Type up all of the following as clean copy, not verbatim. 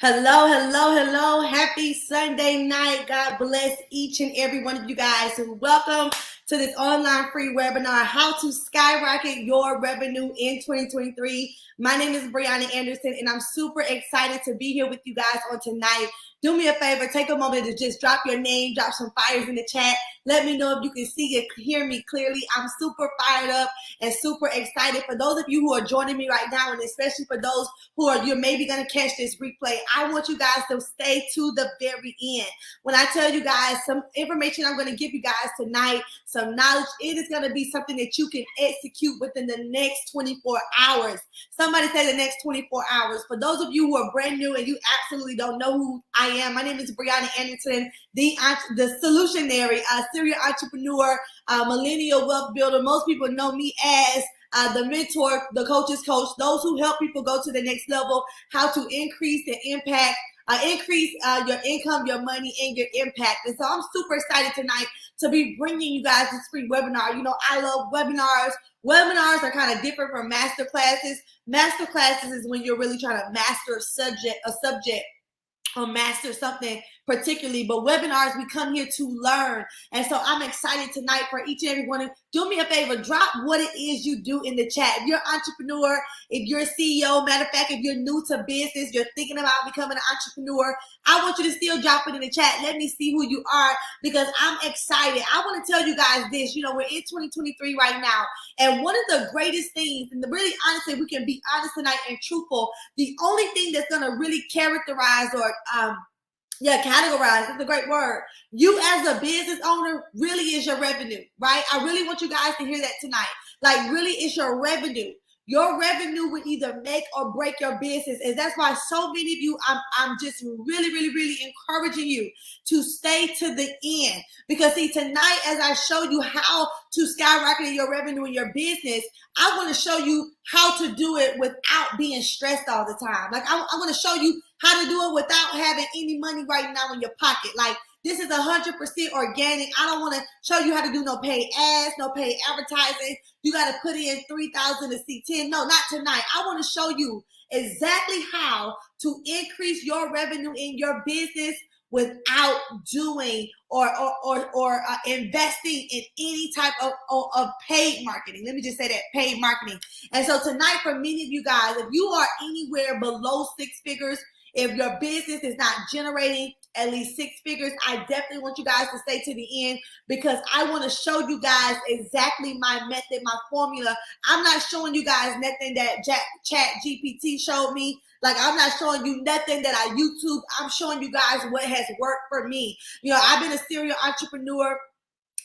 Hello, hello, hello. Happy Sunday night. God bless each and every one of you guys. And welcome to this online free webinar, How to Skyrocket Your Revenue in 2023. My name is Breona Anderson, and I'm super excited to be here with you guys on tonight. Do me a favor, take a moment to just drop your name, drop some fires in the chat. Let me know if you can see and hear me clearly. I'm super fired up and super excited. For those of you who are joining me right now, and especially for those you're maybe going to catch this replay, I want you guys to stay to the very end. When I tell you guys some information I'm going to give you guys tonight, some knowledge, it is going to be something that you can execute within the next 24 hours. Somebody say the next 24 hours. For those of you who are brand new and you absolutely don't know who I am, my name is Breona Anderson, the Solutionary, serial entrepreneur, millennial wealth builder. Most people know me as the mentor, the coach's coach, those who help people go to the next level, how to increase the impact, increase your income, your money, and your impact. And so I'm super excited tonight to be bringing you guys this free webinar. You know, I love webinars. Webinars are kind of different from master classes. Master classes is when you're really trying to master a subject, or master something particularly, but webinars, we come here to learn. And so I'm excited tonight for each and every one. Do me a favor, drop what it is you do in the chat. If you're an entrepreneur, if you're a CEO, matter of fact, if you're new to business, you're thinking about becoming an entrepreneur, I want you to still drop it in the chat. Let me see who you are, because I'm excited. I want to tell you guys this, you know, we're in 2023 right now. And one of the greatest things, and really honestly, we can be honest tonight and truthful, the only thing that's going to really characterize or categorize, that's a great word, you as a business owner really is your revenue, right? I really want you guys to hear that tonight. Like, really, it's your revenue. Your revenue will either make or break your business. And that's why so many of you, I'm just really encouraging you to stay to the end. Because see, tonight, as I show you how to skyrocket your revenue in your business, I want to show you how to do it without being stressed all the time. Like, I want to show you how to do it without having any money right now in your pocket. Like, this is 100% organic. I don't want to show you how to do no paid ads, no paid advertising. You got to put in 3,000 to see 10. No, not tonight. I want to show you exactly how to increase your revenue in your business without doing or investing in any type of paid marketing. Let me just say that, paid marketing. And so tonight, for many of you guys, if you are anywhere below 6 figures, if your business is not generating at least 6 figures, I definitely want you guys to stay to the end, because I want to show you guys exactly my method, my formula. I'm not showing you guys nothing that Chat GPT showed me. Like, I'm not showing you nothing that I YouTube. I'm showing you guys what has worked for me. You know, I've been a serial entrepreneur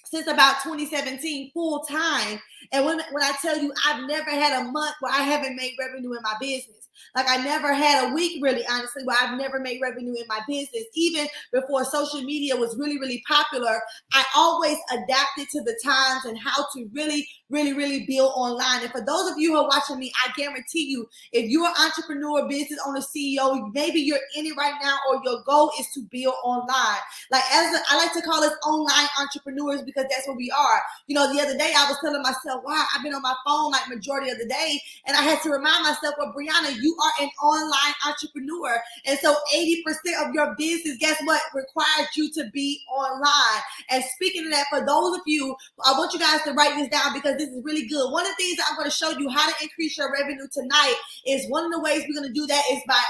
since about 2017 full time. And when I tell you, I've never had a month where I haven't made revenue in my business. Like, I never had a week, really, honestly, where I've never made revenue in my business. Even before social media was really popular, I always adapted to the times and how to really build online. And for those of you who are watching me, I guarantee you, if you're an entrepreneur, business owner, CEO, maybe you're in it right now, or your goal is to build online. Like, I like to call us online entrepreneurs, because that's what we are. You know, the other day I was telling myself, wow, I've been on my phone like majority of the day, and I had to remind myself, well, Breona, you are an online entrepreneur. And so 80% of your business, guess what, requires you to be online. And speaking of that, for those of you, I want you guys to write this down, because this is really good. One of the things that I'm going to show you how to increase your revenue tonight is, one of the ways we're going to do that is by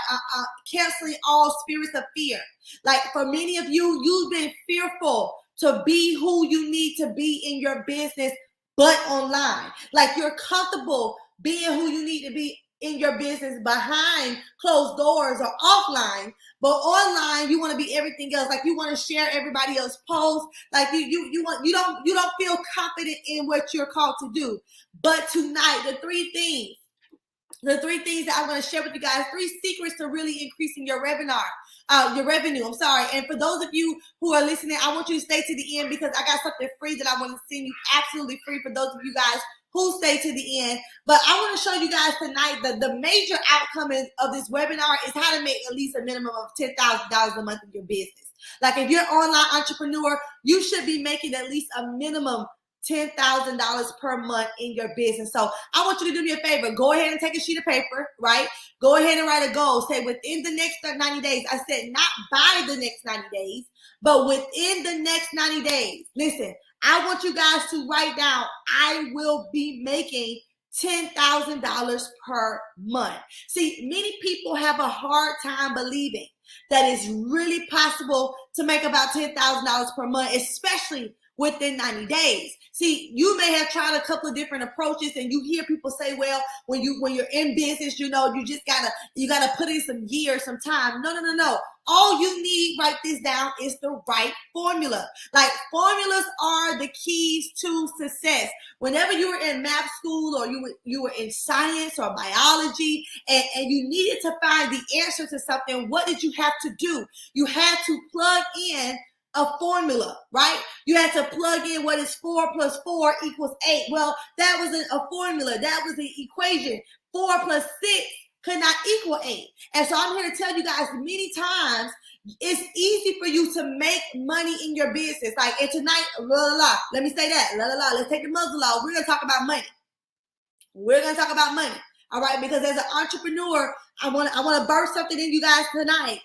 canceling all spirits of fear. Like, for many of you, you've been fearful to be who you need to be in your business, but online. Like, you're comfortable being who you need to be in your business behind closed doors or offline, but online you want to be everything else. Like, you want to share everybody else's posts. Like, you don't feel confident in what you're called to do. But tonight, the three things that I'm going to share with you guys, 3 secrets to really increasing your revenue. And for those of you who are listening, I want you to stay to the end, because I got something free that I want to send you, absolutely free, for those of you guys who stay to the end. But I want to show you guys tonight that the major outcome of this webinar is how to make at least a minimum of $10,000 a month in your business. Like, if you're an online entrepreneur, you should be making at least a minimum $10,000 per month in your business. So I want you to do me a favor. Go ahead and take a sheet of paper, right? Go ahead and write a goal. Say within the next 90 days. I said not by the next 90 days, but within the next 90 days. Listen, I want you guys to write down, I will be making $10,000 per month. See, many people have a hard time believing that it's really possible to make about $10,000 per month, especially within 90 days. See, you may have tried a couple of different approaches, and you hear people say, well, when you're in business, you just gotta put in some years, some time. No. All you need, write this down, is the right formula. Like, formulas are the keys to success. Whenever you were in math school, or you were in science or biology, and you needed to find the answer to something, what did you have to do? You had to plug in a formula, right? You had to plug in what is 4 plus 4 equals 8. Well, that wasn't a formula. That was an equation. 4 plus 6 could not equal 8. And so I'm here to tell you guys, many times it's easy for you to make money in your business. Like, and tonight, let me say that. Let's take the muzzle off. We're going to talk about money. We're going to talk about money. All right? Because as an entrepreneur, I want to burst something in you guys tonight.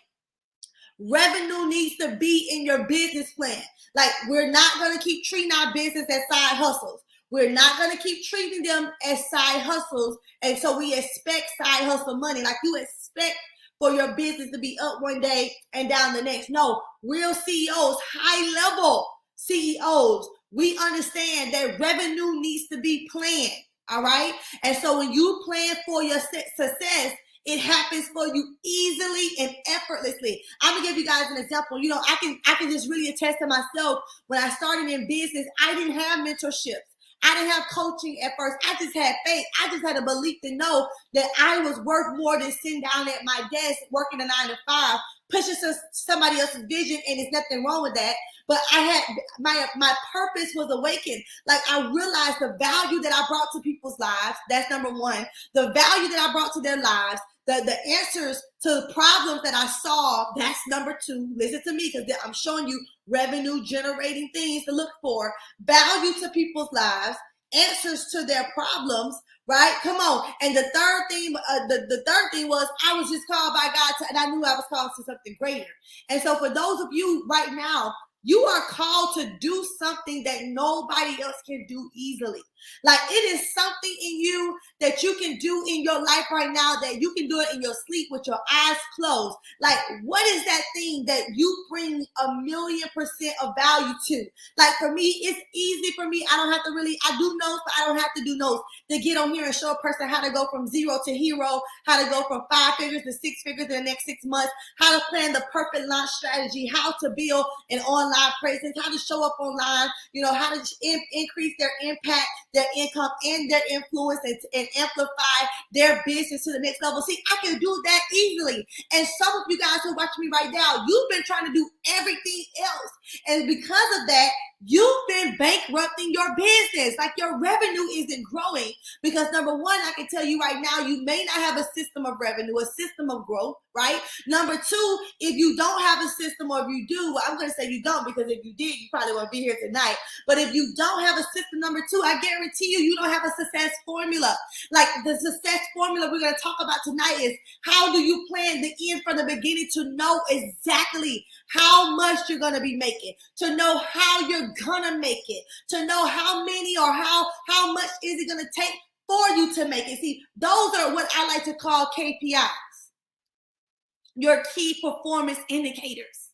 Revenue needs to be in your business plan. Like, we're not going to keep treating our business as side hustles. We're not going to keep treating them as side hustles. And so we expect side hustle money. Like, you expect for your business to be up one day and down the next. No, real CEOs, high level CEOs, we understand that revenue needs to be planned. All right. And so when you plan for your success, it happens for you easily and effortlessly. I'm gonna give you guys an example. I can just really attest to myself. When I started in business, I didn't have mentorships. I didn't have coaching at first. I just had faith. I just had a belief to know that I was worth more than sitting down at my desk working a 9 to 5, pushing somebody else's vision, and there's nothing wrong with that. But I had my purpose was awakened. Like, I realized the value that I brought to people's lives. That's number one. The value that I brought to their lives. The answers to the problems that I solved, that's number two. Listen to me, because I'm showing you revenue generating things to look for. Value to people's lives, answers to their problems, right? Come on. And the third thing, the third thing was, I was just called by God and I knew I was called to something greater. And so for those of you right now, you are called to do something that nobody else can do easily. Like, it is something in you that you can do in your life right now, that you can do it in your sleep with your eyes closed. Like, what is that thing that you bring 1,000,000% of value to? Like, for me, it's easy for me. I do notes, but I don't have to do notes to get on here and show a person how to go from 0 to hero, how to go from 5 figures to 6 figures in the next 6 months, how to plan the perfect launch strategy, how to build an online presence, how to show up online, how to increase their impact, their income, and their influence, and amplify their business to the next level. See, I can do that easily. And some of you guys who are watching me right now, you've been trying to do everything else. And because of that, you've been bankrupting your business. Like, your revenue isn't growing because, number one, I can tell you right now, you may not have a system of revenue, a system of growth, right? Number two, if you don't have a system, or if you do, well, I'm going to say you don't, because if you did, you probably won't be here tonight. But if you don't have a system, number two, I guarantee you don't have a success formula. Like, the success formula we're going to talk about tonight is, how do you plan the end from the beginning to know exactly how much you're going to be making, to know how you're going to make it, to know how many or how much is it going to take for you to make it. See, those are what I like to call KPIs, your key performance indicators.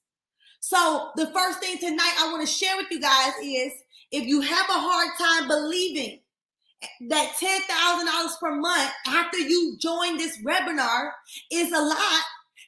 So the first thing tonight I want to share with you guys is, if you have a hard time believing that $10,000 per month after you join this webinar is a lot,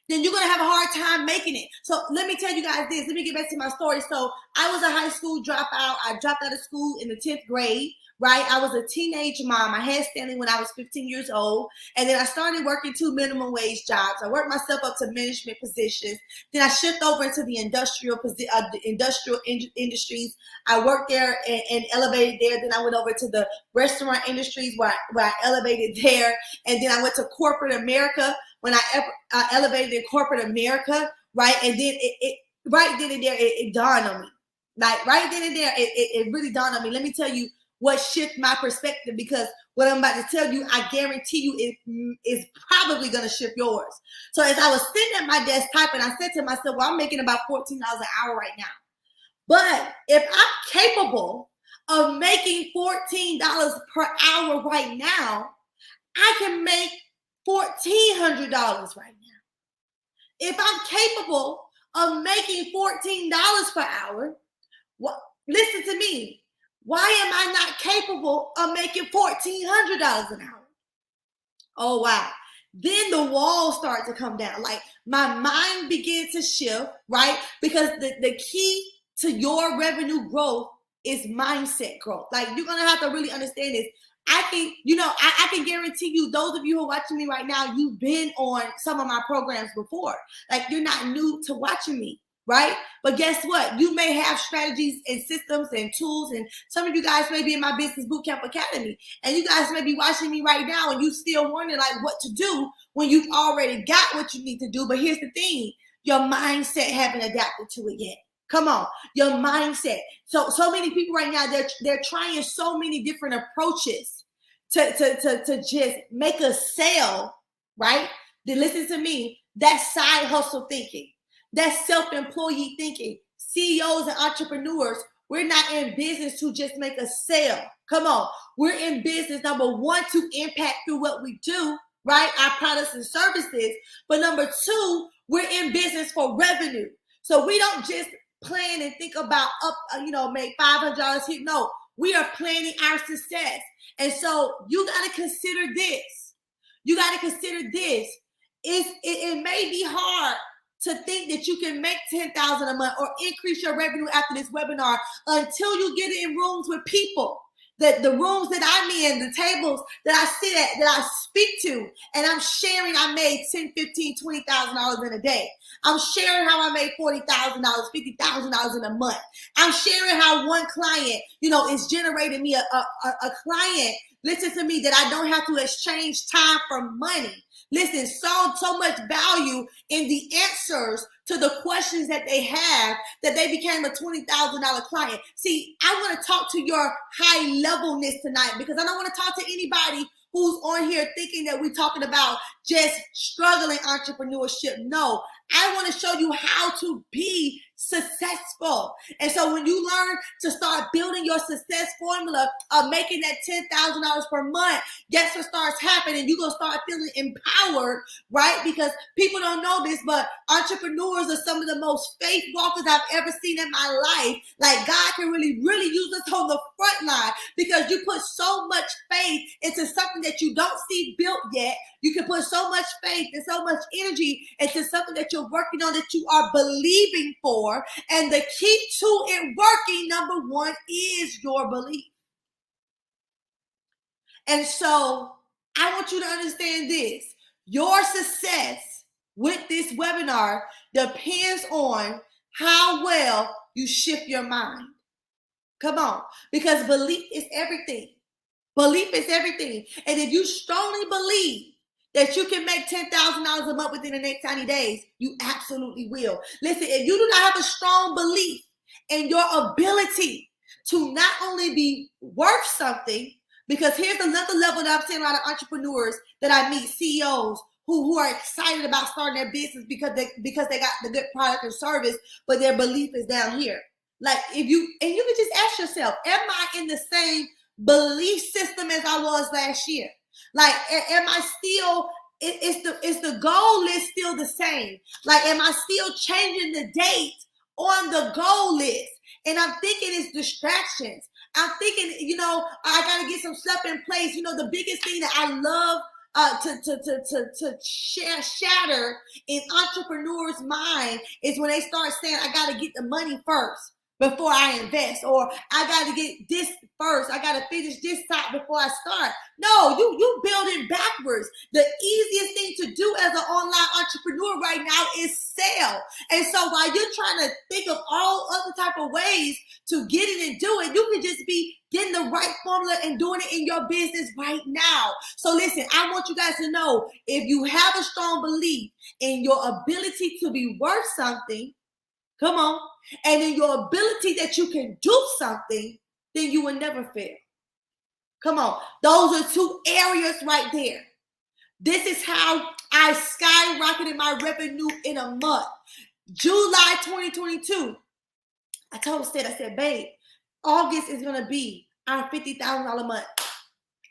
then you're going to have a hard time making it. So let me tell you guys this. Let me get back to my story. So I was a high school dropout. I dropped out of school in the 10th grade, right? I was a teenage mom. I had Stanley when I was 15 years old. And then I started working 2 minimum wage jobs. I worked myself up to management positions. Then I shifted over into the industrial industries. I worked there and elevated there. Then I went over to the restaurant industries where I elevated there. And then I went to corporate America when I elevated in corporate America, right? And then it right then and there, it dawned on me. Like right then and there, it really dawned on me. Let me tell you what shifted my perspective, because what I'm about to tell you, I guarantee you it is probably going to shift yours. So as I was sitting at my desk typing, I said to myself, well, I'm making about $14 an hour right now. But if I'm capable of making $14 per hour right now, I can make $1,400 right now. If I'm capable of making $14 per hour, listen to me. Why am I not capable of making $1,400 an hour? Oh, wow. Then the walls start to come down. Like my mind begins to shift, right? Because the key to your revenue growth is mindset growth. Like you're going to have to really understand this. I can guarantee you, those of you who are watching me right now, you've been on some of my programs before. Like you're not new to watching me, right? But guess what? You may have strategies and systems and tools, and some of you guys may be in my Business Bootcamp Academy, and you guys may be watching me right now, and you still wondering like what to do when you've already got what you need to do. But here's the thing: your mindset haven't adapted to it yet. Come on, your mindset. So many people right now, they're trying so many different approaches to just make a sale, right? Then listen to me. That's side hustle thinking. That's self-employee thinking. CEOs and entrepreneurs, we're not in business to just make a sale. Come on. We're in business, number one, to impact through what we do, right? Our products and services. But number two, we're in business for revenue. So we don't just plan and think about make $500 here. No, we are planning our success. And so you got to consider this. You got to consider this. It may be hard to think that you can make $10,000 a month or increase your revenue after this webinar until you get in rooms with people. The rooms that I'm in, the tables that I sit at, that I speak to, and I'm sharing I made $10,000, $15,000, $20,000 in a day. I'm sharing how I made $40,000, $50,000 in a month. I'm sharing how one client, is generating me a client, listen to me, that I don't have to exchange time for money. Listen, so much value in the answers to the questions that they have that they became a $20,000 client. See, I want to talk to your high levelness tonight, because I don't want to talk to anybody who's on here thinking that we're talking about just struggling entrepreneurship. No, I want to show you how to be successful. And so when you learn to start building your success formula of making that $10,000 per month, guess what starts happening? You're going to start feeling empowered, right? Because people don't know this, but entrepreneurs are some of the most faith walkers I've ever seen in my life. Like God can really, really use us on the front line, because you put so much faith into something that you don't see built yet. You can put so much faith and so much energy into something that you're working on, that you are believing for. And the key to it working, number one, is your belief. And so I want you to understand this. Your success with this webinar depends on how well you shift your mind. Come on, because belief is everything. Belief is everything. And if you strongly believe that you can make $10,000 a month within the next 90 days, you absolutely will. Listen, if you do not have a strong belief in your ability to not only be worth something, because here's another level that I'm seeing a lot of entrepreneurs that I meet, CEOs, who are excited about starting their business because they got the good product or service, but their belief is down here. Like you can just ask yourself, am I in the same belief system as I was last year? Like, am I still, is the goal list still the same? Like, am I still changing the date on the goal list? And I'm thinking it's distractions. I'm thinking, I got to get some stuff in place. The biggest thing that I love to shatter in entrepreneurs' mind is when they start saying, I got to get the money first before I invest, or I got to get this first. I got to finish this side before I start. No, you building backwards. The easiest thing to do as an online entrepreneur right now is sell. And so while you're trying to think of all other type of ways to get it and do it, you can just be getting the right formula and doing it in your business right now. So listen, I want you guys to know, if you have a strong belief in your ability to be worth something, Come on. And in your ability that you can do something, then you will never fail. Come on. Those are two areas right there. This is how I skyrocketed my revenue in a month. July 2022. I told Seth, I said, babe, August is going to be our $50,000 month.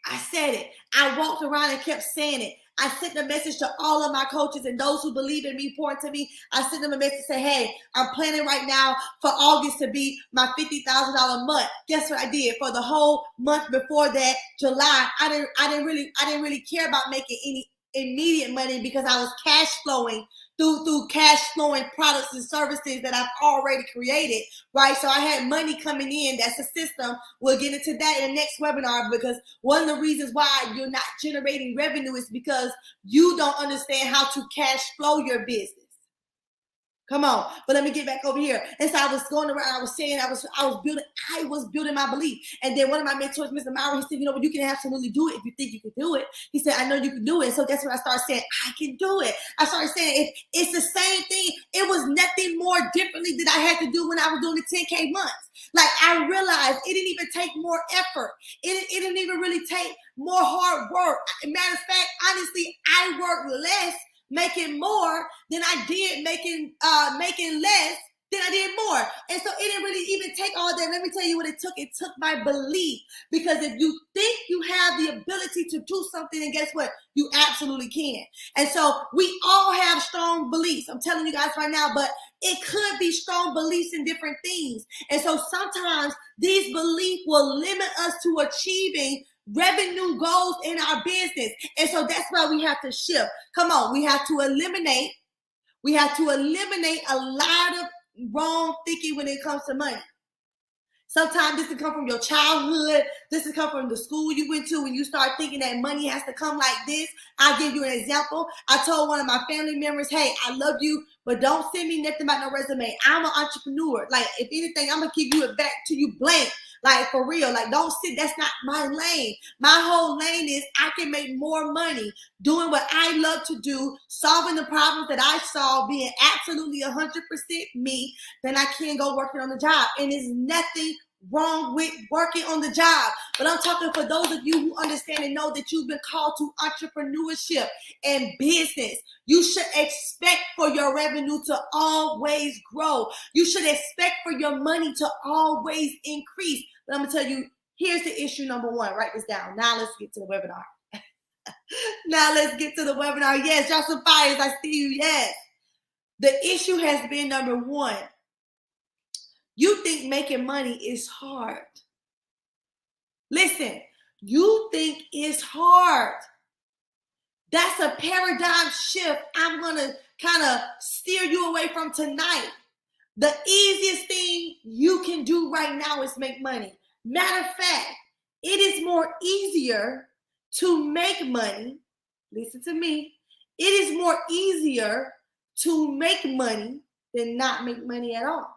I said it. I walked around and kept saying it. I sent a message to all of my coaches and those who believe in me, pour into me. I sent them a message to say, hey, I'm planning right now for August to be my $50,000 month. Guess what I did? For the whole month before that, July, I didn't really care about making any immediate money because I was cash flowing through cash flowing products and services that I've already created, right? So I had money coming in. That's a system. We'll get into that in the next webinar, because one of the reasons why you're not generating revenue is because you don't understand how to cash flow your business. Come on, but let me get back over here. And so I was going around. I was saying I was building my belief. And then one of my mentors, Mr. Maurer, he said, you know what, you can absolutely do it if you think you can do it. He said, I know you can do it. So that's when I started saying, I can do it. I started saying it's the same thing. It was nothing more differently that I had to do when I was doing the 10K months. Like, I realized it didn't even take more effort. It didn't even really take more hard work. Matter of fact, honestly, I worked less making more than I did making less than I did more. And so it didn't really even take all that. Let me tell you what it took. It took my belief. Because if you think you have the ability to do something, and guess what? You absolutely can. And so we all have strong beliefs. I'm telling you guys right now, but it could be strong beliefs in different things. And so sometimes these beliefs will limit us to achieving revenue goals in our business. And so that's why we have to shift. Come on, we have to eliminate a lot of wrong thinking when it comes to money. Sometimes this can come from your childhood. This can come from the school you went to when you start thinking that money has to come like this. I'll give you an example. I told one of my family members, hey, I love you, but don't send me nothing about no resume. I'm an entrepreneur. Like, if anything, I'm going to give you it back to you blank. Like, for real. Like, don't sit. That's not my lane. My whole lane is I can make more money doing what I love to do, solving the problems that I solve, being absolutely 100% me, than I can go working on the job. And there's nothing wrong with working on the job. But I'm talking for those of you who understand and know that you've been called to entrepreneurship and business. You should expect for your revenue to always grow. You should expect for your money to always increase. But I'm going to tell you, here's the issue number one. Write this down. Now let's get to the webinar. Yes, y'all some fires. I see you. Yes. The issue has been number one. You think making money is hard. Listen, you think it's hard. That's a paradigm shift I'm going to kind of steer you away from tonight. The easiest thing you can do right now is make money. Matter of fact, it is more easier to make money. Listen to me. It is more easier to make money than not make money at all.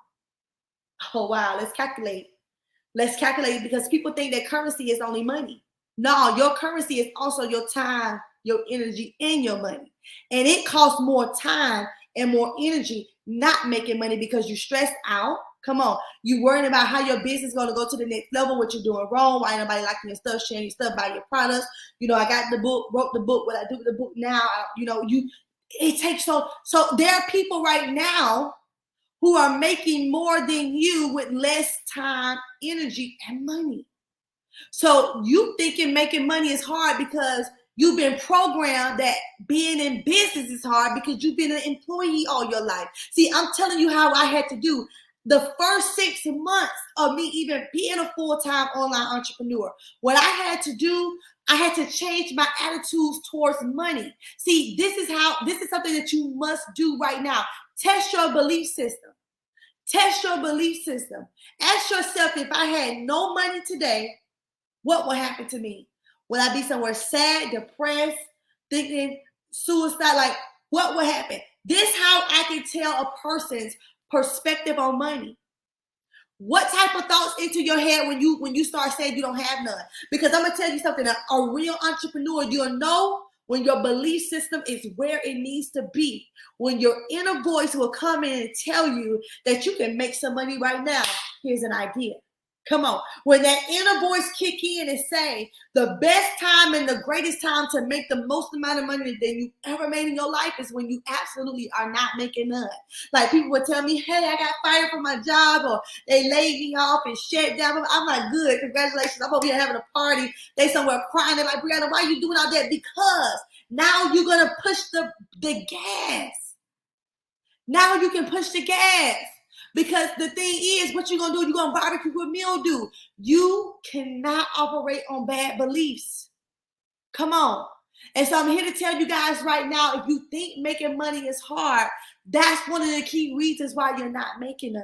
Oh, wow. Let's calculate. Because people think that currency is only money. No, your currency is also your time, your energy, and your money. And it costs more time and more energy not making money because you're stressed out. Come on. You're worrying about how your business is going to go to the next level, what you're doing wrong, why nobody liking your stuff, sharing your stuff, buy your products. You know, I got the book, wrote the book, what I do with the book now. It takes so there are people right now who are making more than you with less time, energy, and money. So you thinking making money is hard because you've been programmed that being in business is hard because you've been an employee all your life. See, I'm telling you how I had to do the first 6 months of me even being a full-time online entrepreneur. What I had to do, I had to change my attitudes towards money. See, this is something that you must do right now. Test your belief system. Test your belief system. Ask yourself, if I had no money today, what would happen to me? Will I be somewhere sad, depressed, thinking suicide? Like, what would happen? This is how I can tell a person's perspective on money. What type of thoughts into your head when you start saying you don't have none? Because I'm going to tell you something. A real entrepreneur, you'll know when your belief system is where it needs to be, when your inner voice will come in and tell you that you can make some money right now, here's an idea. Come on. When that inner voice kick in and say, the best time and the greatest time to make the most amount of money that you've ever made in your life is when you absolutely are not making none. Like people would tell me, hey, I got fired from my job, or they laid me off and shut down. I'm like, good, congratulations. I'm over here having a party. They somewhere crying. They're like, Breona, why are you doing all that? Because now you're going to push the gas. Now you can push the gas. Because the thing is, what you're going to do, you're going to barbecue with mildew. You cannot operate on bad beliefs. Come on. And so I'm here to tell you guys right now, if you think making money is hard, that's one of the key reasons why you're not making none.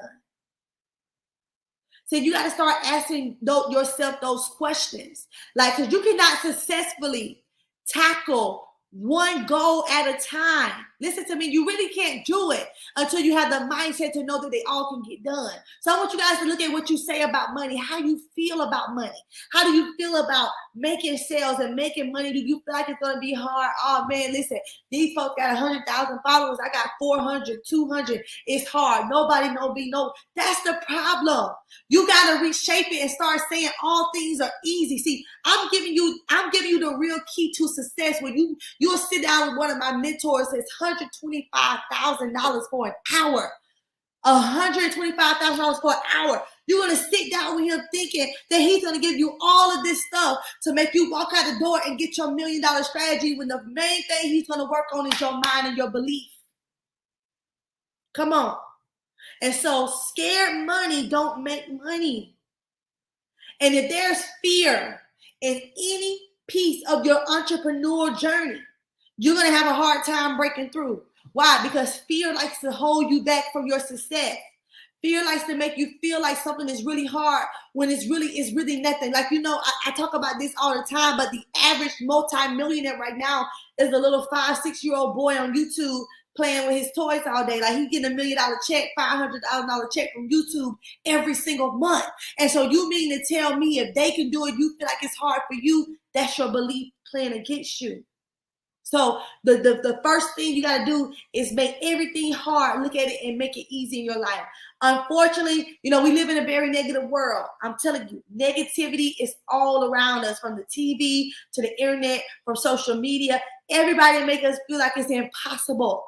So you got to start asking yourself those questions. Like, because you cannot successfully tackle one goal at a time. Listen to me, you really can't do it until you have the mindset to know that they all can get done. So I want you guys to look at what you say about money, how you feel about money. How do you feel about making sales and making money? Do you feel like it's going to be hard? Oh man, listen, these folks got 100,000 followers. I got 400, 200. It's hard. Nobody know me. No, that's the problem. You got to reshape it and start saying all things are easy. See, I'm giving you the real key to success. When you'll sit down with one of my mentors that's $125,000 for an hour. $125,000 for an hour. You're going to sit down with him thinking that he's going to give you all of this stuff to make you walk out the door and get your $1 million strategy, when the main thing he's going to work on is your mind and your belief. Come on. And so scared money don't make money. And if there's fear in any piece of your entrepreneurial journey, you're going to have a hard time breaking through. Why? Because fear likes to hold you back from your success. Fear likes to make you feel like something is really hard when it's really nothing. Like, you know, I talk about this all the time, but the average multi-millionaire right now is a little 5-6-year-old boy on YouTube playing with his toys all day. Like, he's getting $1 million check, $500,000 check from YouTube every single month. And so you mean to tell me if they can do it, you feel like it's hard for you? That's your belief playing against you. So the first thing you got to do is make everything hard. Look at it and make it easy in your life. Unfortunately, you know, we live in a very negative world. I'm telling you, negativity is all around us, from the TV to the internet, from social media. Everybody make us feel like it's impossible.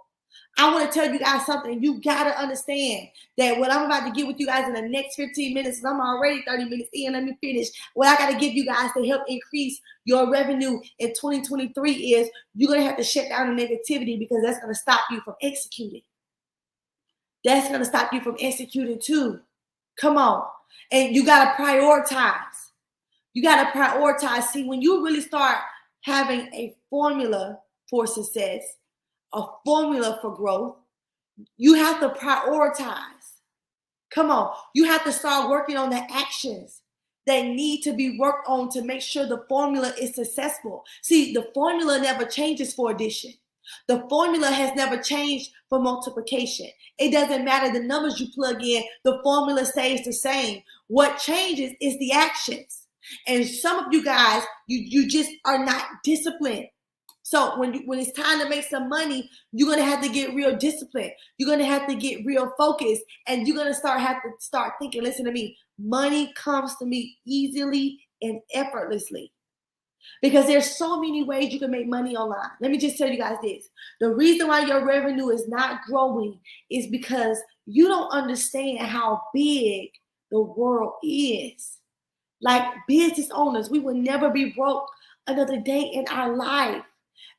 I want to tell you guys something. You got to understand that what I'm about to get with you guys in the next 15 minutes, I'm already 30 minutes in, let me finish. What I got to give you guys to help increase your revenue in 2023 is you're going to have to shut down the negativity, because that's going to stop you from executing. That's going to stop you from executing too. Come on. And you got to prioritize. You got to prioritize. See, when you really start having a formula for success, a formula for growth, you have to prioritize. Come on. You have to start working on the actions that need to be worked on to make sure the formula is successful. See, the formula never changes for addition. The formula has never changed for multiplication. It doesn't matter the numbers you plug in, the formula stays the same. What changes is the actions. And some of you guys, you just are not disciplined. So when it's time to make some money, you're going to have to get real disciplined. You're going to have to get real focused, and you're going to have to start thinking, listen to me, money comes to me easily and effortlessly. Because there's so many ways you can make money online. Let me just tell you guys this. The reason why your revenue is not growing is because you don't understand how big the world is. Like business owners, we will never be broke another day in our life.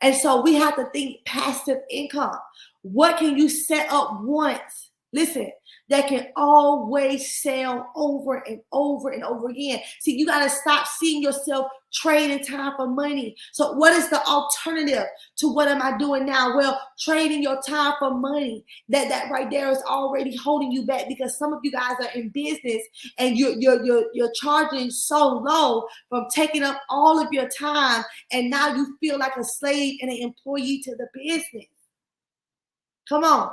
And so we have to think passive income. What can you set up once? Listen, that can always sell over and over and over again. See, you got to stop seeing yourself trading time for money. So what is the alternative to what am I doing now? Well, trading your time for money. That right there is already holding you back, because some of you guys are in business and you're charging so low from taking up all of your time, and now you feel like a slave and an employee to the business. Come on.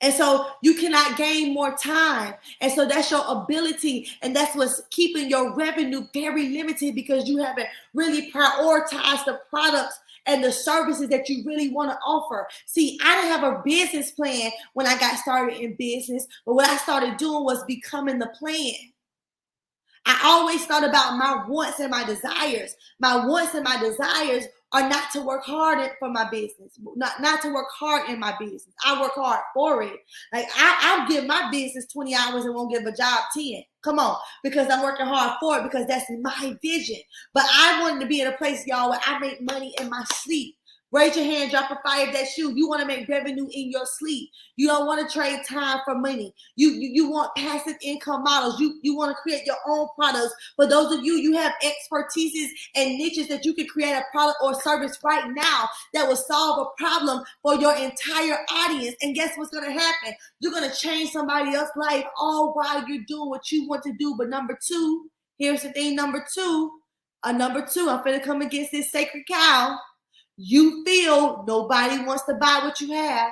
And so you cannot gain more time. And so that's your ability. And that's what's keeping your revenue very limited, because you haven't really prioritized the products and the services that you really want to offer. See, I didn't have a business plan when I got started in business, but what I started doing was becoming the plan. I always thought about my wants and my desires. My wants and my desires are not to work hard for my business, not to work hard in my business. I work hard for it. Like I'll give my business 20 hours and won't give a job 10. Come on, because I'm working hard for it, because that's my vision. But I wanted to be in a place, y'all, where I make money in my sleep. Raise your hand, drop a fire if that's you. You want to make revenue in your sleep. You don't want to trade time for money. You want passive income models. You want to create your own products. For those of you, you have expertises and niches that you can create a product or service right now that will solve a problem for your entire audience. And guess what's going to happen? You're going to change somebody else's life all while you're doing what you want to do. But number two, here's the thing, number two, I'm finna come against this sacred cow. You feel nobody wants to buy what you have.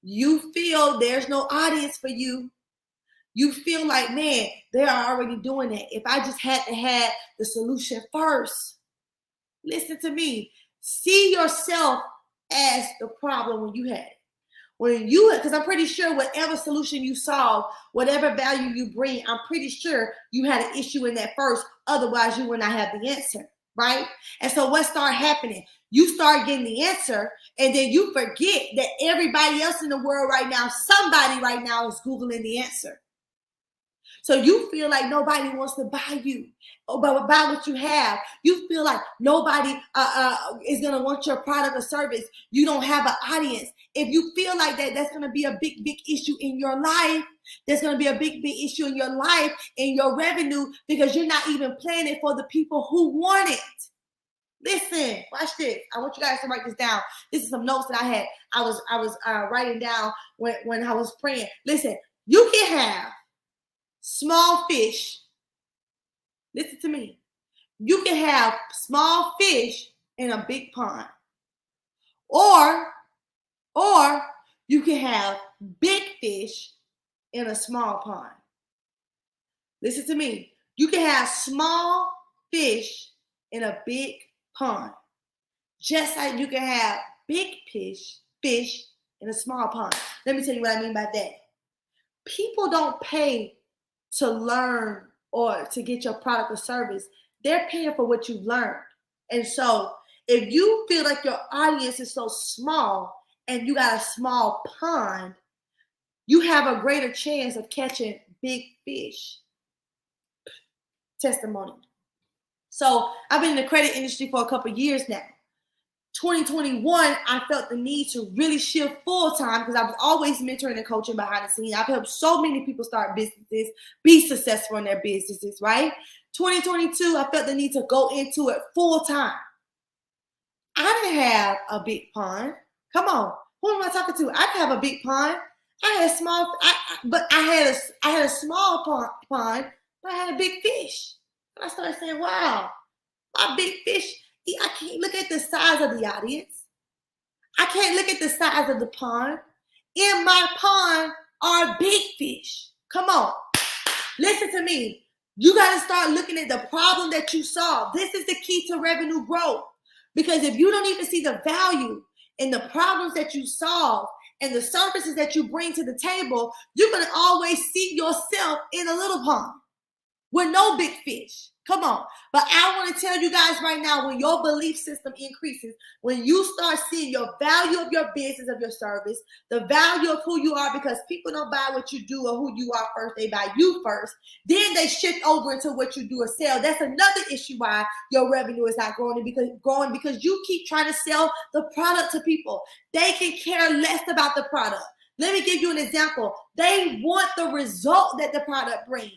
You feel there's no audience for you. You feel like, man, they're already doing that. If I just had to have the solution first. Listen to me. See yourself as the problem when you had it. Because I'm pretty sure whatever solution you solve, whatever value you bring, I'm pretty sure you had an issue in that first. Otherwise, you would not have the answer, right? And so what started happening? You start getting the answer, and then you forget that everybody else in the world right now, somebody right now is Googling the answer. So you feel like nobody wants to buy you, or buy what you have. You feel like nobody is going to want your product or service. You don't have an audience. If you feel like that, that's going to be a big issue in your life. There's going to be a big issue in your life, in your revenue, because you're not even planning for the people who want it. Listen, watch this. I want you guys to write this down. This is some notes that I had. I was writing down when I was praying. Listen, you can have small fish. Listen to me. You can have small fish in a big pond. Or you can have big fish in a small pond. Listen to me. You can have small fish in a big pond. Just like you can have big fish in a small pond. Let me tell you what I mean by that. People don't pay to learn or to get your product or service. They're paying for what you learned. And so if you feel like your audience is so small and you got a small pond, you have a greater chance of catching big fish. Testimony. So I've been in the credit industry for a couple of years now. 2021, I felt the need to really shift full time because I was always mentoring and coaching behind the scenes. I've helped so many people start businesses, be successful in their businesses, right? 2022, I felt the need to go into it full time. I didn't have a big pond. Come on, who am I talking to? I didn't have a big pond. I had a small, I had a small pond, but I had a big fish. And I started saying, wow, my big fish. I can't look at the size of the audience. I can't look at the size of the pond. In my pond are big fish. Come on. Listen to me. You got to start looking at the problem that you solve. This is the key to revenue growth. Because if you don't even see the value in the problems that you solve and the services that you bring to the table, you're going to always see yourself in a little pond with no big fish. Come on. But I want to tell you guys right now, when your belief system increases, when you start seeing your value of your business, of your service, the value of who you are, because people don't buy what you do or who you are first, they buy you first. Then they shift over into what you do or sell. That's another issue why your revenue is not growing because you keep trying to sell the product to people. They can care less about the product. Let me give you an example. They want the result that the product brings.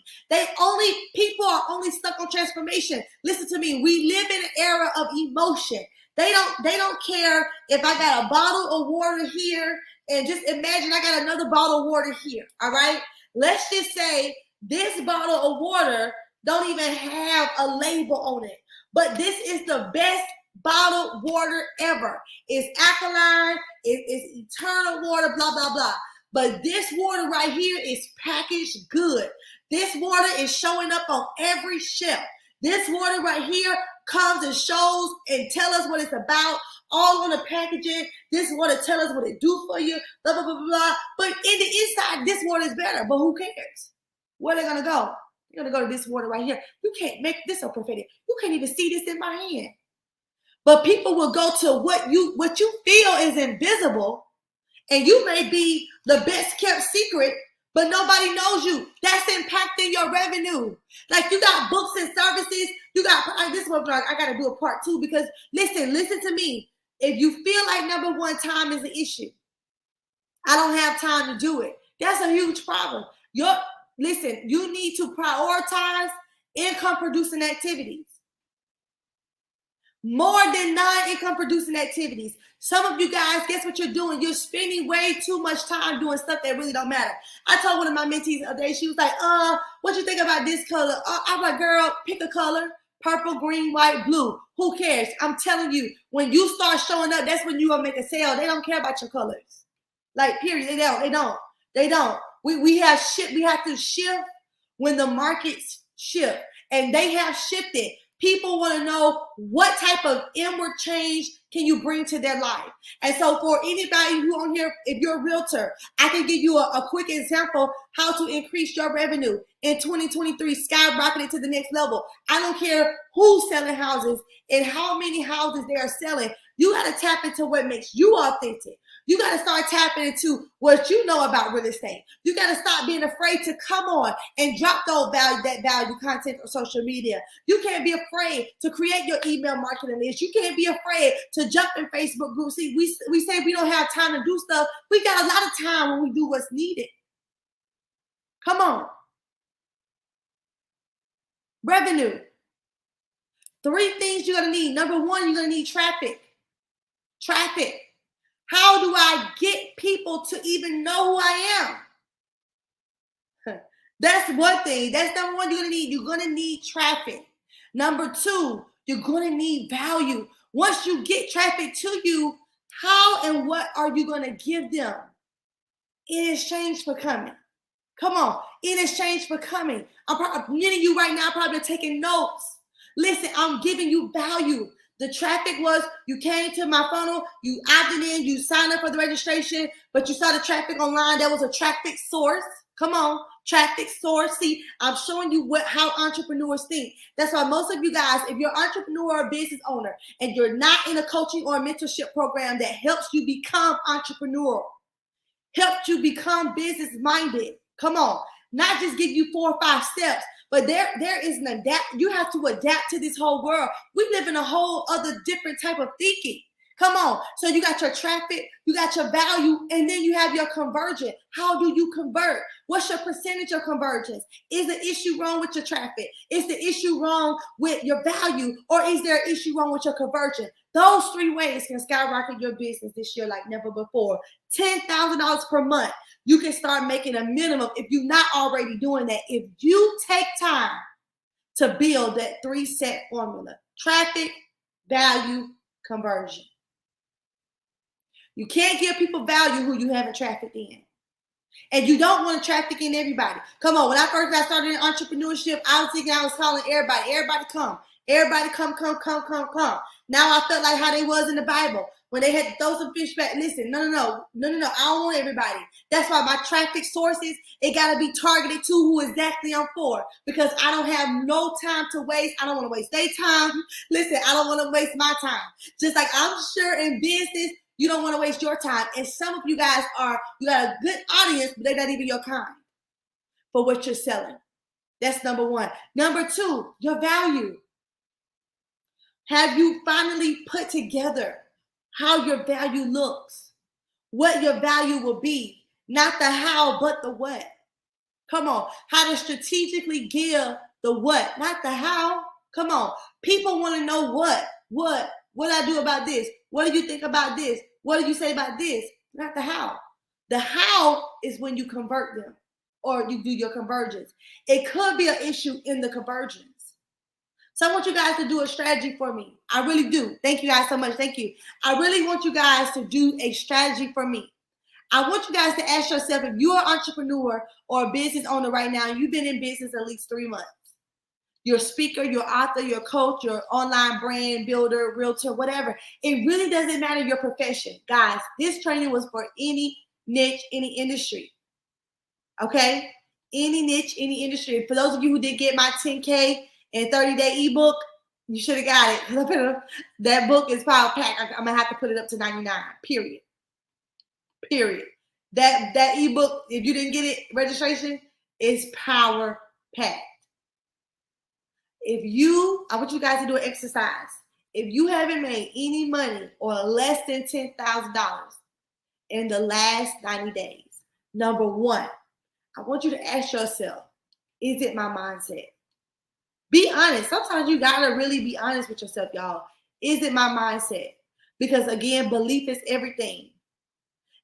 People are only stuck on transformation. Listen to me. We live in an era of emotion. They don't care if I got a bottle of water here, and just imagine I got another bottle of water here. All right. Let's just say this bottle of water don't even have a label on it, but this is the best bottled water ever. It's alkaline, it's eternal water, blah, blah, blah. But this water right here is packaged good. This water is showing up on every shelf. This water right here comes and shows and tell us what it's about, all on the packaging. This water tell us what it do for you, blah, blah, blah, blah. But in the inside, this water is better, but who cares? Where are they going to go? They're going to go to this water right here. You can't make this so prophetic. You can't even see this in my hand. But people will go to what you feel is invisible, and you may be the best kept secret, but nobody knows you. That's impacting your revenue. Like you got books and services. You got this one. I got to do a part 2 because listen to me. If you feel like number one, time is an issue, I don't have time to do it. That's a huge problem. Listen, you need to prioritize income producing activities. More than 9 income producing activities. Some of you guys, guess what you're doing? You're spending way too much time doing stuff that really don't matter. I told one of my mentees the other day, she was like, what you think about this color? I'm like, girl, pick a color. Purple, green, white, blue. Who cares? I'm telling you, when you start showing up, that's when you're going to make a sale. They don't care about your colors. Like, period. They don't. We have to shift when the markets shift. And they have shifted. People want to know what type of inward change can you bring to their life. And so for anybody who on here, if you're a realtor, I can give you a quick example how to increase your revenue in 2023, skyrocket it to the next level. I don't care who's selling houses and how many houses they are selling. You got to tap into what makes you authentic. You got to start tapping into what you know about real estate. You got to stop being afraid to come on and drop that value content on social media. You can't be afraid to create your email marketing list. You can't be afraid to jump in Facebook groups. See, we say we don't have time to do stuff. We got a lot of time when we do what's needed. Come on. Revenue. 3 things you're going to need. Number 1, you're going to need traffic. Traffic. How do I get people to even know who I am? That's one thing. That's number 1 you're going to need. You're going to need traffic. Number 2, you're going to need value. Once you get traffic to you, how and what are you going to give them in exchange for coming? Come on. In exchange for coming. Many of you right now probably taking notes. Listen, I'm giving you value. The traffic was you came to my funnel, you opted in, you signed up for the registration, but you saw the traffic online. That was a traffic source. Come on, traffic source. See, I'm showing you how entrepreneurs think. That's why most of you guys, if you're an entrepreneur or business owner and you're not in a coaching or a mentorship program that helps you become entrepreneurial, helps you become business minded, come on, not just give you 4 or 5 steps. But there is an you have to adapt to this whole world. We live in a whole other different type of thinking. Come on. So you got your traffic, you got your value, and then you have your conversion. How do you convert? What's your percentage of conversions? Is the issue wrong with your traffic? Is the issue wrong with your value? Or is there an issue wrong with your conversion? Those 3 ways can skyrocket your business this year like never before. $10,000 per month. You can start making a minimum if you're not already doing that. If you take time to build that 3-step formula: traffic, value, conversion. You can't give people value who you haven't trafficked in. And you don't want to traffic in everybody. Come on, when I first got started in entrepreneurship, I was thinking I was calling everybody. Everybody come. Everybody come. Now I felt like how they was in the Bible. When they had to throw some fish back. Listen, no. I don't want everybody. That's why my traffic sources, it got to be targeted to who exactly I'm for. Because I don't have no time to waste. I don't want to waste their time. Listen, I don't want to waste my time. Just like I'm sure in business, you don't want to waste your time. And some of you guys you got a good audience, but they're not even your kind for what you're selling. That's number 1. Number 2, your value. Have you finally put together how your value looks? What your value will be? Not the how, but the what. Come on. How to strategically give the what, not the how. Come on. People want to know what. What I do about this? What do you think about this? What do you say about this? Not the how. The how is when you convert them or you do your conversions. It could be an issue in the conversions. So I want you guys to do a strategy for me. I really do. Thank you guys so much. Thank you. I really want you guys to do a strategy for me. I want you guys to ask yourself, if you're an entrepreneur or a business owner right now, you've been in business at least 3 months. You're a speaker, you're an author, you're a coach, you're an online brand builder, realtor, whatever. It really doesn't matter your profession. Guys, this training was for any niche, any industry. Okay? Any niche, any industry. For those of you who did get my 10K and 30-day ebook, you should have got it. That book is power packed. I'm going to have to put it up to 99, period. Period. That ebook, if you didn't get it, registration is power packed. I want you guys to do an exercise. If you haven't made any money or less than $10,000 in the last 90 days, number one, I want you to ask yourself, is it my mindset? Be honest. Sometimes you got to really be honest with yourself, y'all. Is it my mindset? Because again, belief is everything.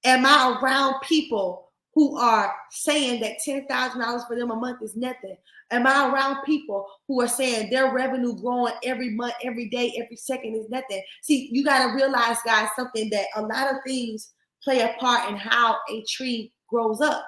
Am I around people who are saying that $10,000 for them a month is nothing? Am I around people who are saying their revenue growing every month, every day, every second is nothing? See, you got to realize, guys, something, that a lot of things play a part in how a tree grows up.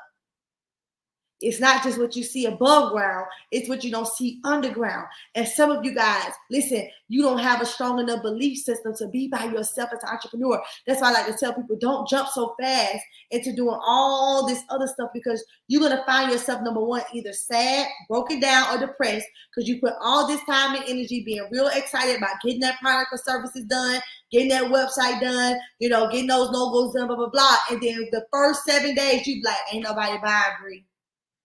It's not just what you see above ground, it's what you don't see underground. And some of you guys, listen, you don't have a strong enough belief system to be by yourself as an entrepreneur. That's why I like to tell people, don't jump so fast into doing all this other stuff, because you're going to find yourself, number one, either sad, broken down, or depressed, because you put all this time and energy being real excited about getting that product or services done, getting that website done, getting those logos done, blah, blah, blah. And then the first 7 days, you be like, ain't nobody buying, Bree.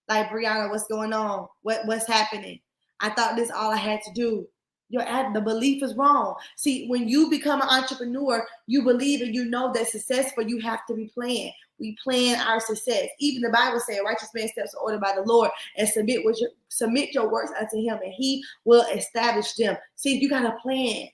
Like, Breona, what's going on? What's happening? I thought this all I had to do. The belief is wrong. See, when you become an entrepreneur, you believe and you know that successful, you have to be planned. We plan our success. Even the Bible says, righteous man's steps are ordered by the Lord, and submit your works unto him, and he will establish them. See, you got to plan.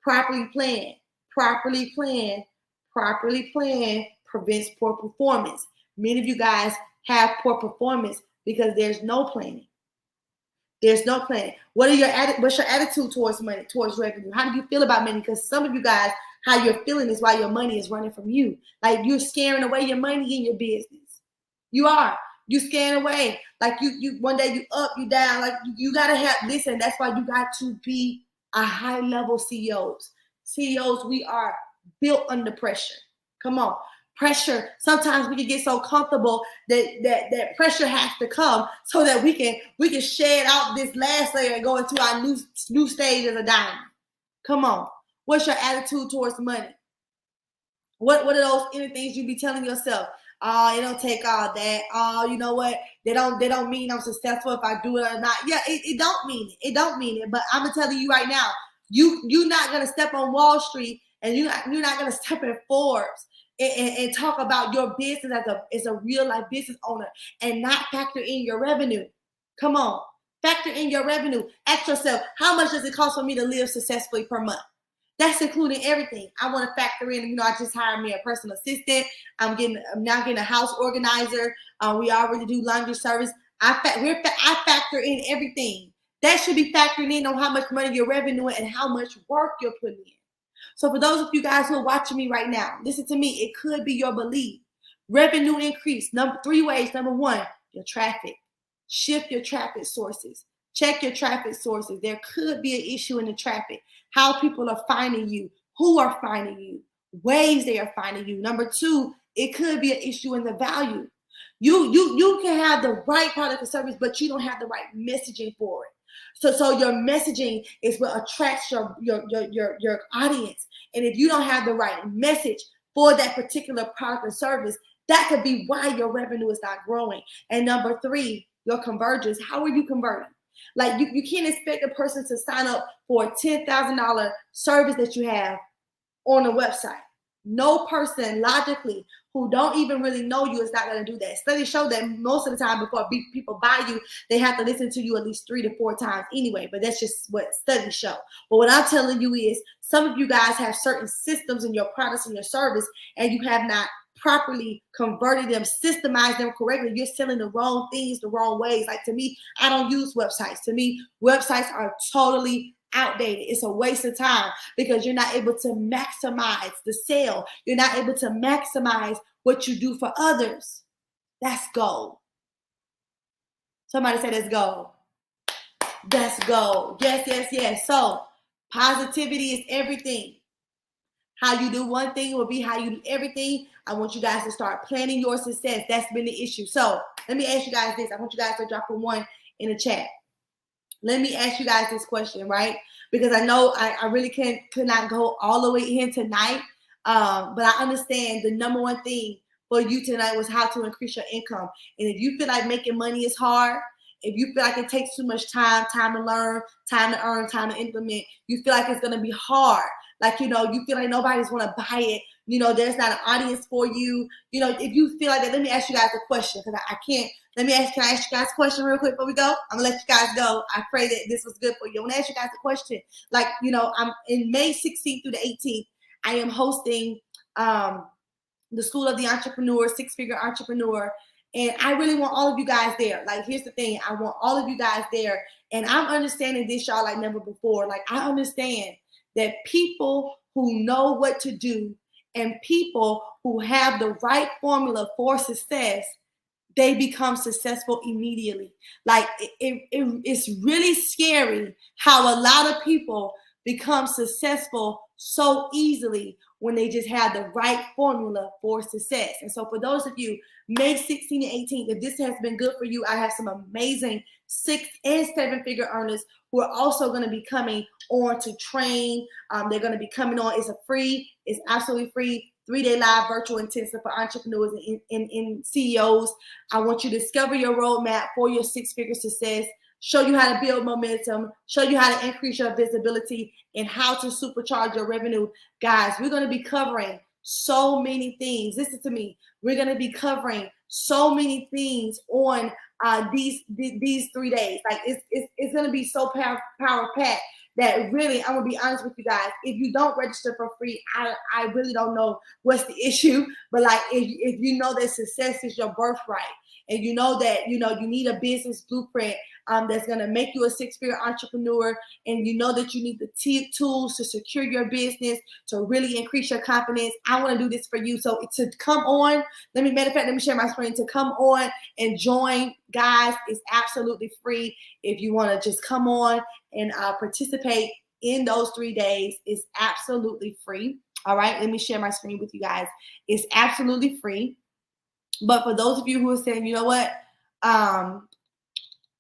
Properly plan. Properly plan. Properly plan prevents poor performance. Many of you guys have poor performance because there's no planning. There's no planning. What's your attitude towards money, towards revenue? How do you feel about money? Because some of you guys, how you're feeling is why your money is running from you. Like, you're scaring away your money in your business. You are. You scaring away. Like, you one day you up, you down. Like, you gotta have. Listen, that's why you got to be a high level CEOs. CEOs, we are built under pressure. Come on. Pressure. Sometimes we can get so comfortable that pressure has to come so that we can shed out this last layer and go into our new stage as a diamond. Come on. What's your attitude towards money? What are those inner things you be telling yourself? Oh, it don't take all that. Oh, you know what? They don't mean I'm successful if I do it or not. Yeah, it don't mean it. It don't mean it. But I'm gonna tell you right now, you're not gonna step on Wall Street, and you're not gonna step in Forbes and talk about your business as a real life business owner and not factor in your revenue. Come on, factor in your revenue. Ask yourself, how much does it cost for me to live successfully per month? That's including everything. I want to factor in, I just hired me a personal assistant. I'm now getting a house organizer. We already do laundry service. I factor in everything. That should be factoring in on how much money you're revenue and how much work you're putting in. So for those of you guys who are watching me right now, listen to me. It could be your belief. Revenue increase. 3 ways. Number one, your traffic. Shift your traffic sources. Check your traffic sources. There could be an issue in the traffic. How people are finding you. Who are finding you. Ways they are finding you. Number two, it could be an issue in the value. You can have the right product or service, but you don't have the right messaging for it. So your messaging is what attracts your audience. And if you don't have the right message for that particular product or service, that could be why your revenue is not growing. And number three, your conversions. How are you converting? Like, you can't expect a person to sign up for a $10,000 service that you have on a website. No person logically who don't even really know you is not going to do that. Studies show that most of the time before people buy you, they have to listen to you at least 3 to 4 times anyway. But that's just what studies show. But what I'm telling you is, some of you guys have certain systems in your products and your service, and you have not properly converted them, systemized them correctly. You're selling the wrong things the wrong ways. Like, to me, I don't use websites. To me, websites are totally outdated. It's a waste of time because you're not able to maximize the sale. You're not able to maximize what you do for others, that's gold. Somebody say that's gold. That's gold. Yes, yes, yes. So positivity is everything. How you do one thing will be how you do everything. I want you guys to start planning your success. That's been the issue. So let me ask you guys this. I want you guys to drop a 1 in the chat. Let me ask you guys this question, right? Because I know I really could not go all the way in tonight. But I understand the number one thing for you tonight was how to increase your income. And if you feel like making money is hard, if you feel like it takes too much time to learn, time to earn, time to implement, you feel like it's going to be hard. Like, you feel like nobody's want to buy it. There's not an audience for you. If you feel like that, let me ask you guys a question because I can't. Can I ask you guys a question real quick before we go? I'm going to let you guys go. I pray that this was good for you. I want to ask you guys a question. Like, I'm in May 16th through the 18th. I am hosting the School of the Entrepreneur, 6-Figure Entrepreneur. And I really want all of you guys there. Like, here's the thing. I want all of you guys there. And I'm understanding this, y'all, like never before. Like, I understand that people who know what to do and people who have the right formula for success, they become successful immediately. Like, it's really scary how a lot of people become successful so easily when they just have the right formula for success. And so for those of you, May 16th and 18th, if this has been good for you, I have some amazing 6- and 7-figure earners who are also going to be coming on to train. They're going to be coming on. It's absolutely free 3-day live virtual intensive for entrepreneurs and CEOs. I want you to discover your roadmap for your 6-figure success, show you how to build momentum, show you how to increase your visibility, and how to supercharge your revenue. Guys, we're going to be covering so many things. Listen to me. We're going to be so many things on these 3 days. Like, it's going to be so power packed that really, I'm going to be honest with you guys. If you don't register for free, I really don't know what's the issue. But like, if you know that success is your birthright, and you know that, you need a business blueprint that's going to make you a 6-figure entrepreneur, and you know that you need the tools to secure your business, to really increase your confidence, I want to do this for you. So to come on, let me share my screen. To come on and join, guys, is absolutely free. If you want to just come on and participate in those 3 days, it's absolutely free. All right, let me share my screen with you guys. It's absolutely free. But for those of you who are saying, you know what,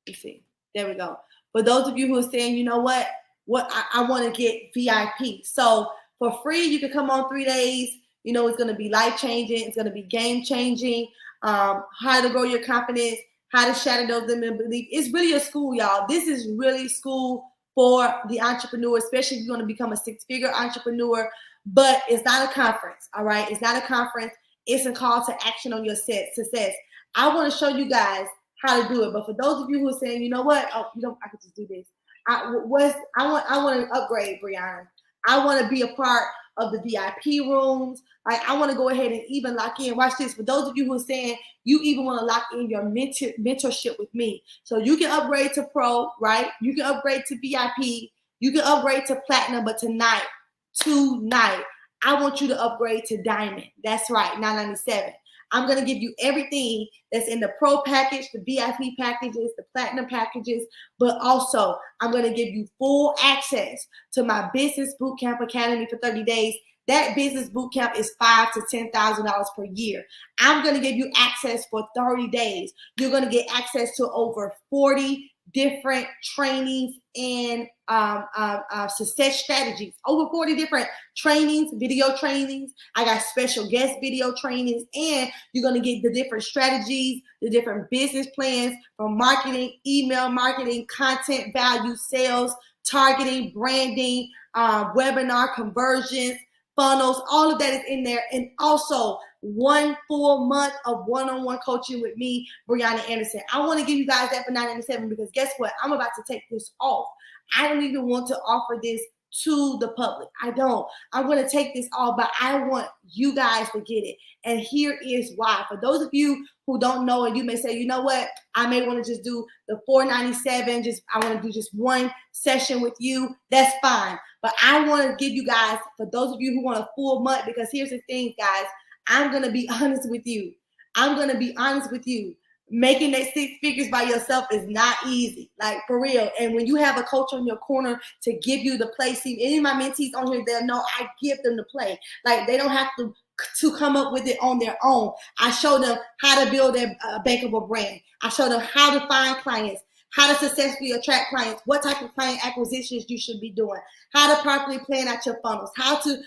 let's see, there we go. For those of you who are saying, you know what I want to get VIP. So for free, you can come on 3 days. It's going to be life-changing. It's going to be game-changing. How to grow your confidence, how to shatter those limiting beliefs. It's really a school, y'all. This is really school for the entrepreneur, especially if you want to become a 6-figure entrepreneur. But it's not a conference, all right? It's not a conference. It's a call to action on your success. I want to show you guys how to do it. But for those of you who are saying, you know what, I could just do this. I want to upgrade, Breona. I want to be a part of the VIP rooms. Like, I want to go ahead and even lock in. Watch this. For those of you who are saying you even want to lock in your mentorship with me. So you can upgrade to Pro, right? You can upgrade to VIP. You can upgrade to Platinum. But tonight, I want you to upgrade to Diamond. That's right, $997. I'm going to give you everything that's in the Pro package, the VIP packages, the Platinum packages, but also I'm going to give you full access to my Business Bootcamp Academy for 30 days. That Business Bootcamp is $5,000 to $10,000 per year. I'm going to give you access for 30 days. You're going to get access to over 40 different trainings and success strategies. Over 40 different trainings, video trainings. I got special guest video trainings, and you're going to get the different strategies, the different business plans from marketing, email marketing, content value, sales, targeting, branding, webinar conversions, funnels. All of that is in there. And also 1 full month of one-on-one coaching with me, Breona Anderson. I want to give you guys that for $997 because guess what? I'm about to take this off. I don't even want to offer this to the public. I don't. I'm going to take this off, but I want you guys to get it. And here is why. For those of you who don't know, and you may say, you know what, I may want to just do the $497. I want to do just one session with you. That's fine. But I want to give you guys, for those of you who want a full month, because here's the thing, guys. I'm going to be honest with you. I'm going to be honest with you. Making that 6 figures by yourself is not easy, like for real. And when you have a coach on your corner to give you the play, see, any of my mentees on here, they'll know I give them the play. Like they don't have to come up with it on their own. I show them how to build a bankable brand. I show them how to find clients, how to successfully attract clients, what type of client acquisitions you should be doing, how to properly plan out your funnels, how to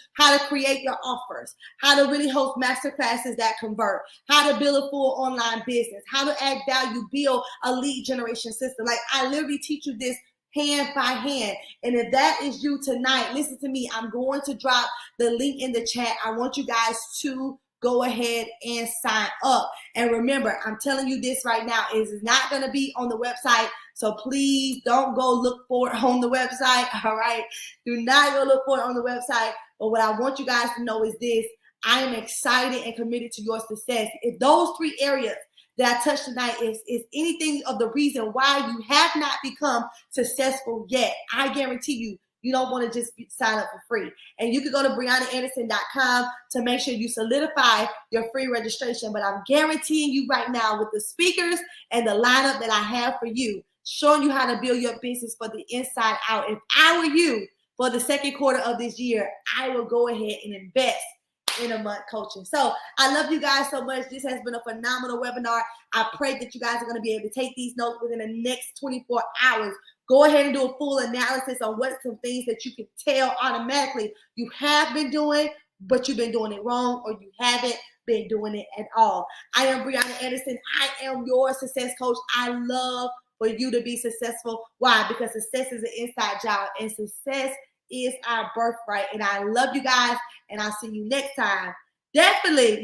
create your offers, how to really host master classes that convert, how to build a full online business, how to add value, build a lead generation system. Like I literally teach you this hand by hand. And if that is you tonight, listen to me. I'm going to drop the link in the chat. I want you guys to go ahead and sign up. And remember, I'm telling you this right now, it is not going to be on the website. So please don't go look for it on the website. All right. Do not go look for it on the website. But what I want you guys to know is this: I am excited and committed to your success. If those 3 areas that I touched tonight is anything of the reason why you have not become successful yet, I guarantee you don't want to just sign up for free. And you can go to BreonaAnderson.com to make sure you solidify your free registration. But I'm guaranteeing you right now, with the speakers and the lineup that I have for you, showing you how to build your business for the inside out. If I were you, for the 2nd quarter of this year, I will go ahead and invest in a month coaching. So I love you guys so much. This has been a phenomenal webinar. I pray that you guys are going to be able to take these notes within the next 24 hours. Go ahead and do a full analysis on what some things that you can tell automatically you have been doing, but you've been doing it wrong, or you haven't been doing it at all. I am Breona Anderson. I am your success coach. I love for you to be successful. Why? Because success is an inside job, and success is our birthright. And I love you guys, and I'll see you next time. Definitely,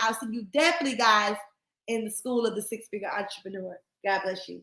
I'll see you definitely, guys, in the School of the 6-Figure Entrepreneur. God bless you.